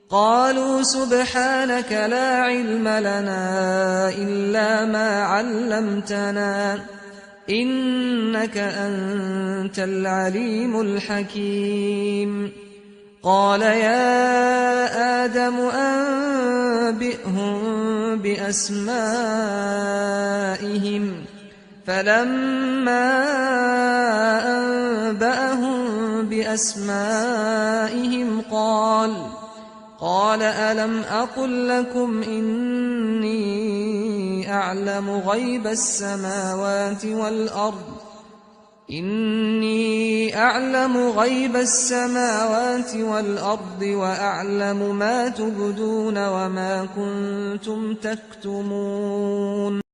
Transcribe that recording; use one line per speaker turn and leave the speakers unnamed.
قالوا سبحانك لا علم لنا إلا ما علمتنا إنك أنت العليم الحكيم قال يا آدم أنبئهم بأسمائهم فلما أنبأهم بأسمائهم قال ألم أقل لكم إني أعلم غيب السماوات والأرض وأعلم ما تبدون وما كنتم تكتمون